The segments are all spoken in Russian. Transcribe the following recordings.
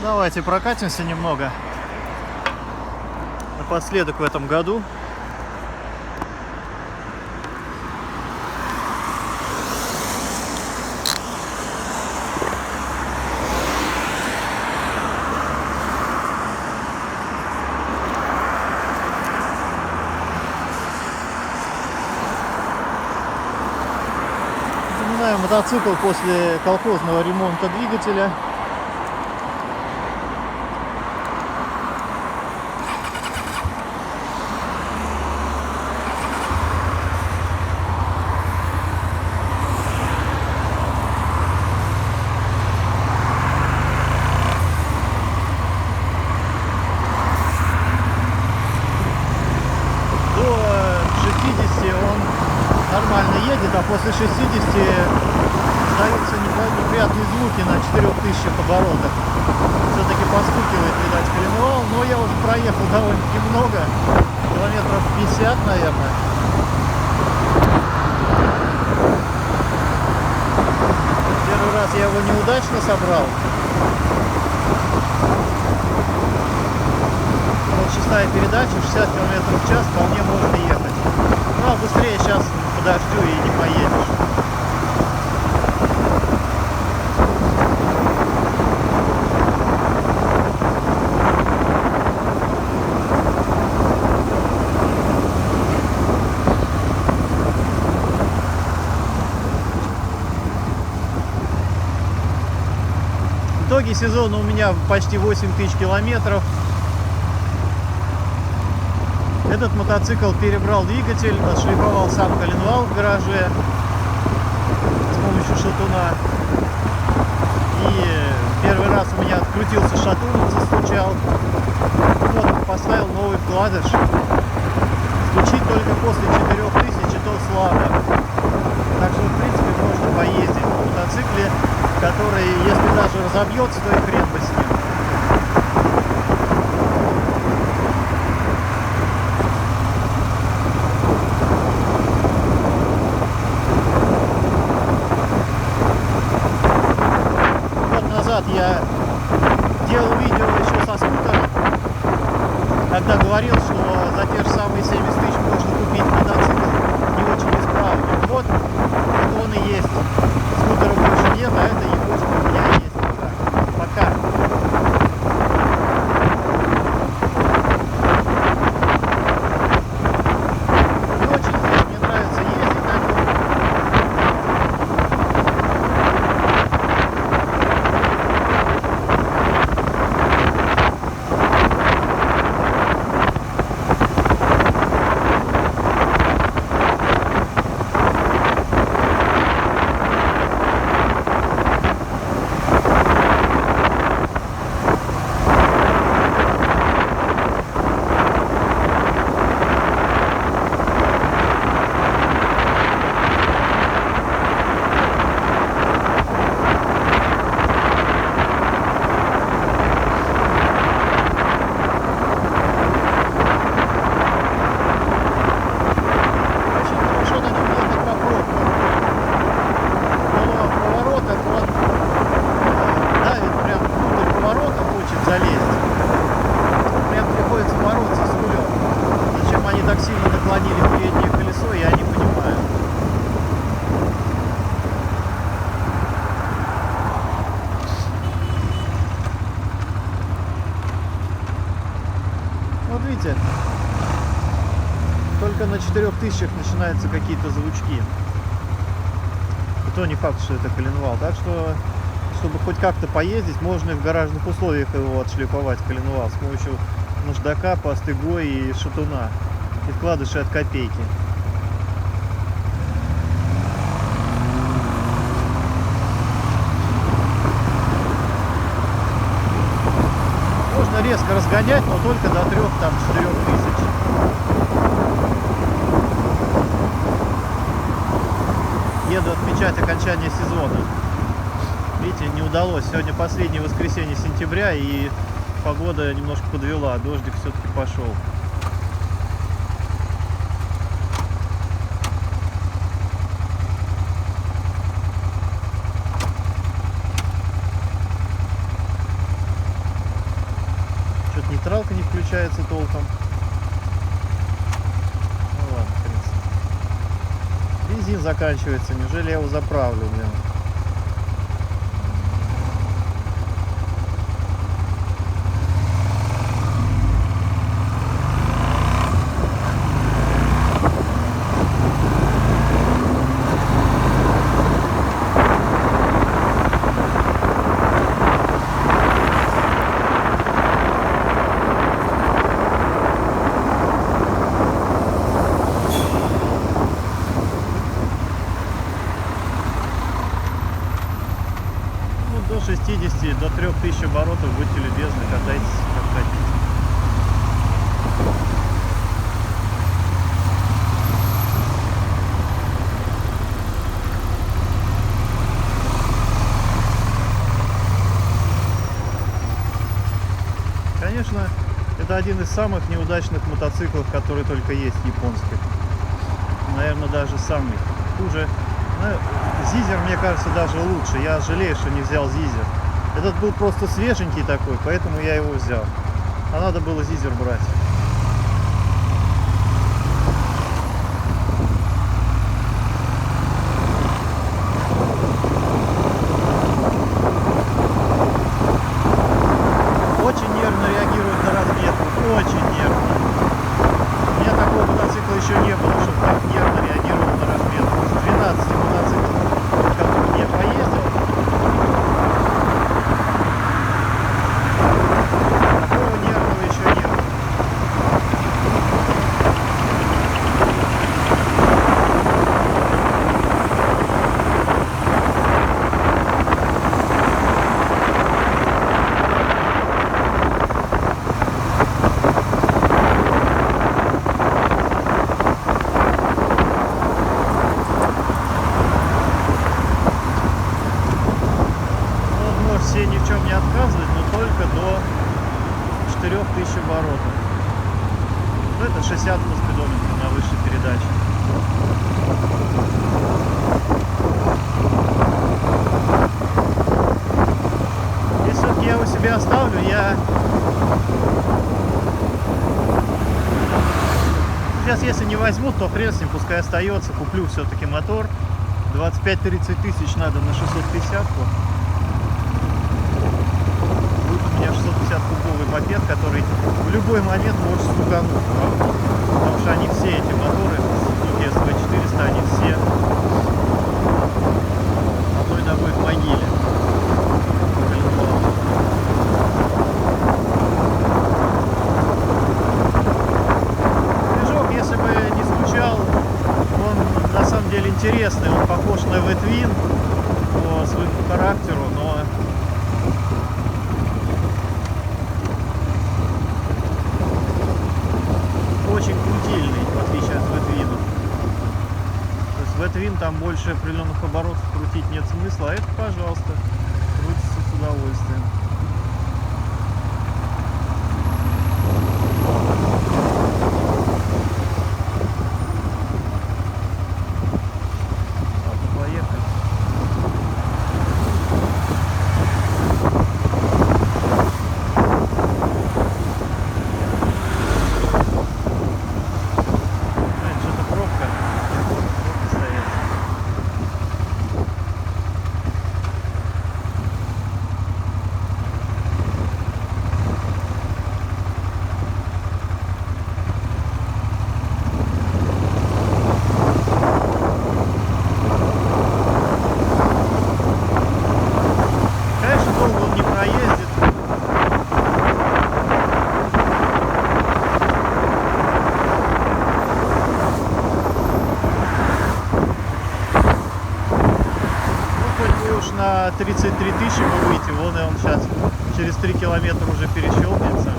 Давайте прокатимся немного напоследок в этом году. Напоминаю, мотоцикл после колхозного ремонта двигателя. Нормально едет, а после 60 даются неприятные звуки на 4000 оборотах. Все-таки постукивает, видать, коленвал, но я уже проехал довольно-таки много, километров 50, наверное. Первый раз я его неудачно собрал. Вот шестая передача, 60 км в час, вполне можно ехать. Ну а быстрее сейчас подождю и не поедешь. В итоге сезона у меня почти 8000 километров. Этот мотоцикл перебрал двигатель, отшлифовал сам коленвал в гараже с помощью шатуна. И первый раз у меня открутился шатун, он застучал. Вот, поставил новый вкладыш. Стучит только после 4000, и то слабо. Так что, в принципе, можно поездить на мотоцикле, который, если даже разобьется, то и хрен бы с ним. Я делал видео еще со скутером, когда говорил, что за те же самые 70 000 можно купить мотоцикл не очень исправный. Вот это он и есть. Скутера больше нет, а это ебучка у меня есть пока. Не очень мне нравится ездить на нем. Так сильно наклонили переднее колесо, я не понимаю. Вот видите, только на 4000 начинаются какие-то звучки. И то не факт, что это коленвал. Так что, чтобы хоть как-то поездить, можно и в гаражных условиях его отшлифовать, коленвал, с помощью наждака, пасты Гой и шатуна. И вкладыши от копейки. Можно резко разгонять, но только до 3-4 тысяч. Еду отмечать окончание сезона. Видите, не удалось. Сегодня последнее воскресенье сентября, и погода немножко подвела. Дождик все-таки пошел. включается толком. Ну ладно, в принципе. Бензин заканчивается, неужели я его заправлю, блин? До 60, до 3000 оборотов, будьте любезны, катайтесь как хотите. Конечно, это один из самых неудачных мотоциклов, которые только есть японских. Наверное, даже самый хуже. Зизер, мне кажется, даже лучше. Я жалею, что не взял Зизер. Этот был просто свеженький такой, поэтому я его взял. А надо было Зизер брать. Очень нервно реагирует на разметку. Очень нервно. У меня такого мотоцикла еще не было, чтобы так нервно реагировал на разметку. 12 мотоциклов, которых я поездил, такого нервного еще не было. Все ни в чем не отказывать, но только до 4000 оборотов. Это 60 по спидометру на высшей передаче. Если все-таки я его себе оставлю, сейчас если не возьмут, то хрен с ним, пускай остается. Куплю все-таки мотор. 25-30 тысяч надо на 650-ку. У меня 650-кубовый мопед, который в любой момент может стукануть. Потому что они все, эти моторы, SV400, они все одной ногой в могиле. Движок, если бы не стучал, он на самом деле интересный. Он похож на V-Twin по своему характеру, но очень крутильный, в отличие от V-Twin. То есть V-Twin там больше определенных оборотов крутить нет смысла, а это, пожалуйста, крутится с удовольствием. Ладно, поехали. На 33 тысячи вы выйти, вон и он сейчас через 3 километра уже перещелкнется.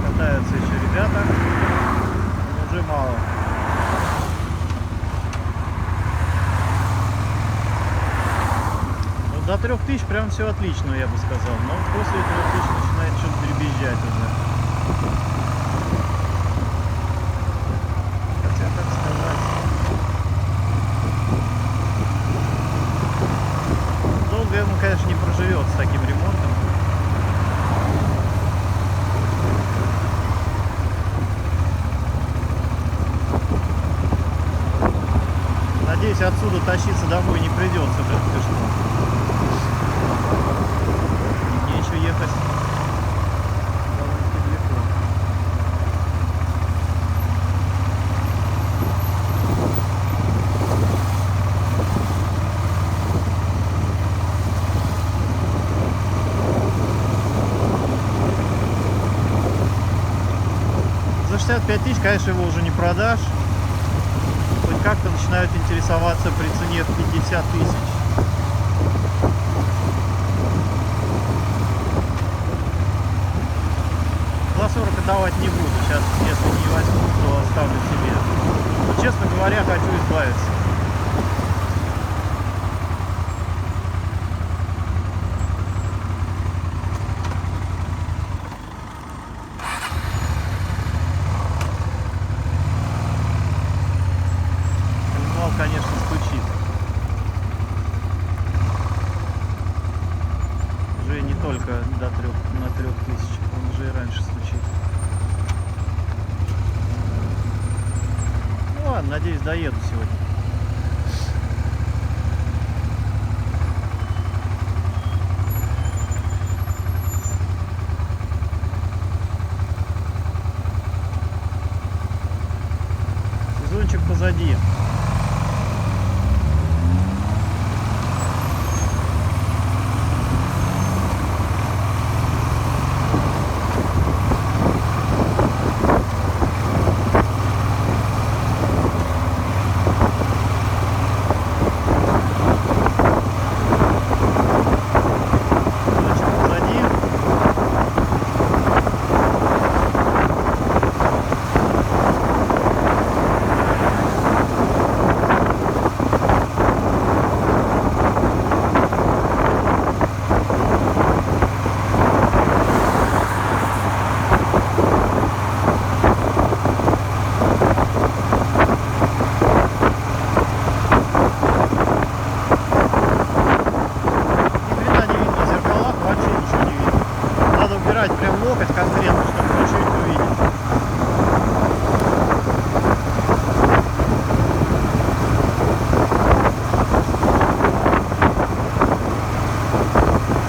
Катаются еще ребята, но уже мало. До 3000 прям все отлично, я бы сказал. Но после 3000 начинает что-то дребезжать уже. таким ремонтом. Надеюсь, отсюда тащиться домой не придется, блин, ты что? Мне еще ехать довольно-таки далеко. За 65 тысяч, конечно, его уже не продашь. Хоть как-то начинают интересоваться при цене в 50 тысяч. За 40 отдавать не буду. Сейчас, если не возьму, то оставлю себе. Но, честно говоря, хочу избавиться. Конечно, стучит. Уже не только на 3000, он уже и раньше стучит. Ну ладно, надеюсь, доеду сегодня. Сезончик позади. Прям локоть конкретно, чтобы ничего не увидеть.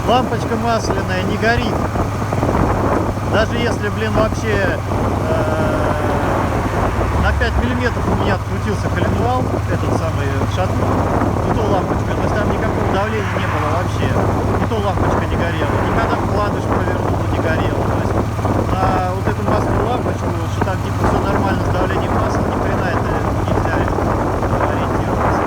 Лампочка масляная не горит. Даже если, блин, вообще на 5 миллиметров у меня открутился коленвал, этот самый шатун, и то лампочка, то есть там никакого давления не было вообще, и то лампочка не горела, никогда вкладыш повернула, не горела, то есть на вот эту масляную лампочку, что там типа все нормально с давлением масла, ни хрена это нельзя ориентироваться.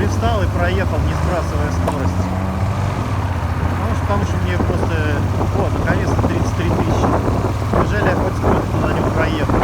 привстал и проехал, не сбрасывая скорость. Может потому что мне просто, вот, наконец-то 33 тысячи. Неужели я хоть сколько на нем проехал?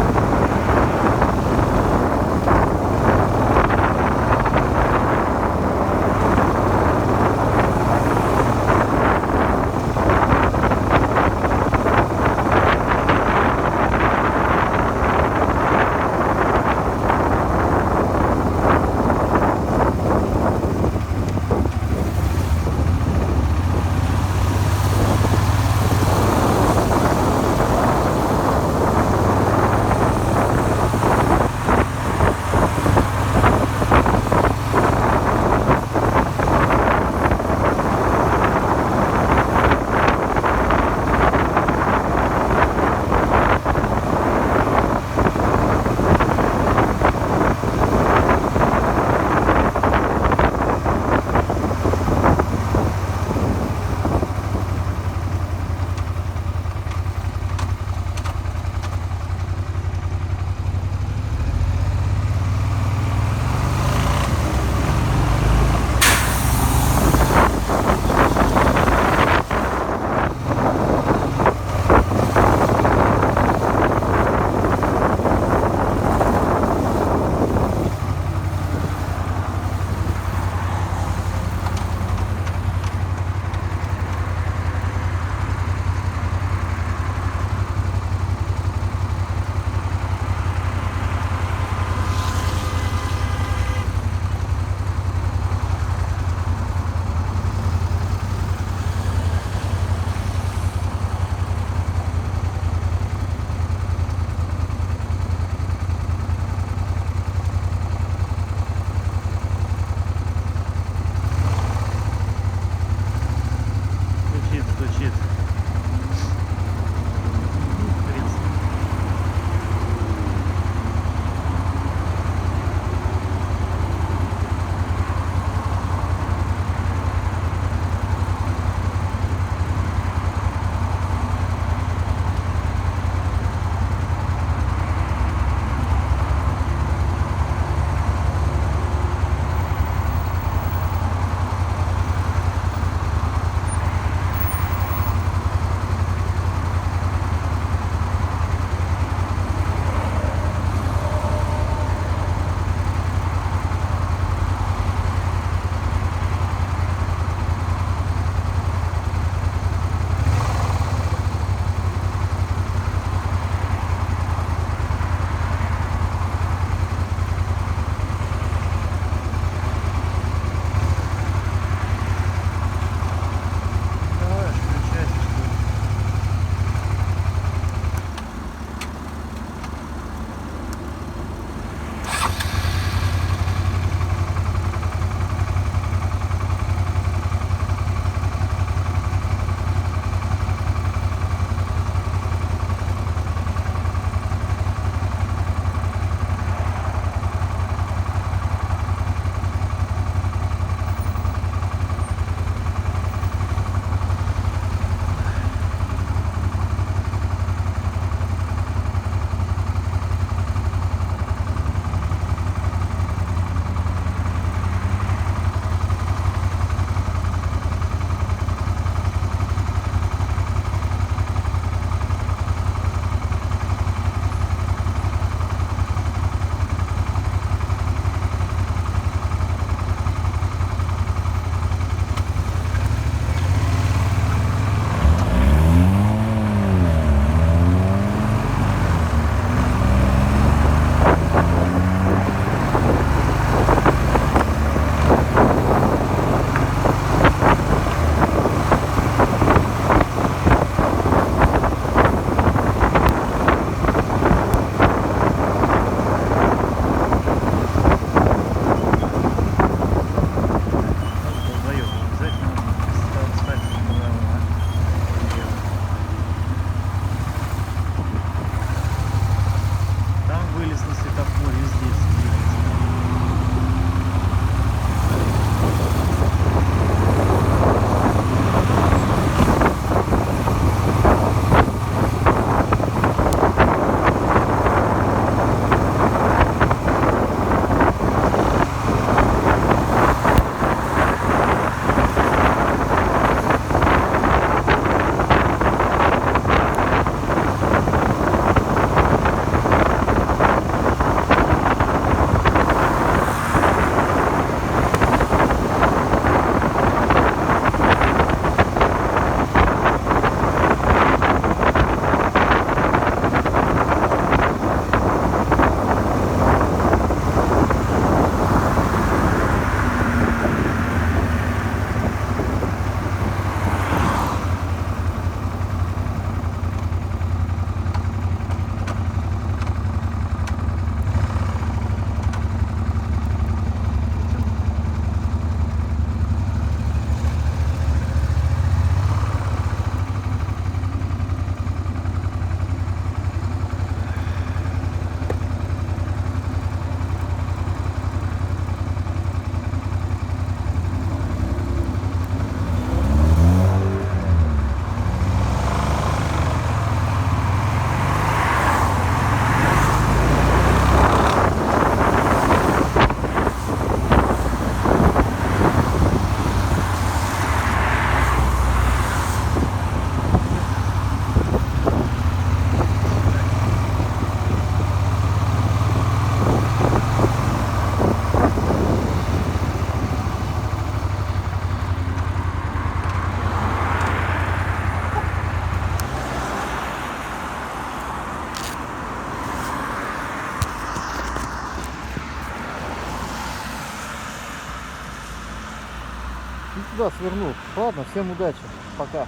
сюда свернул. Ладно, всем удачи. Пока.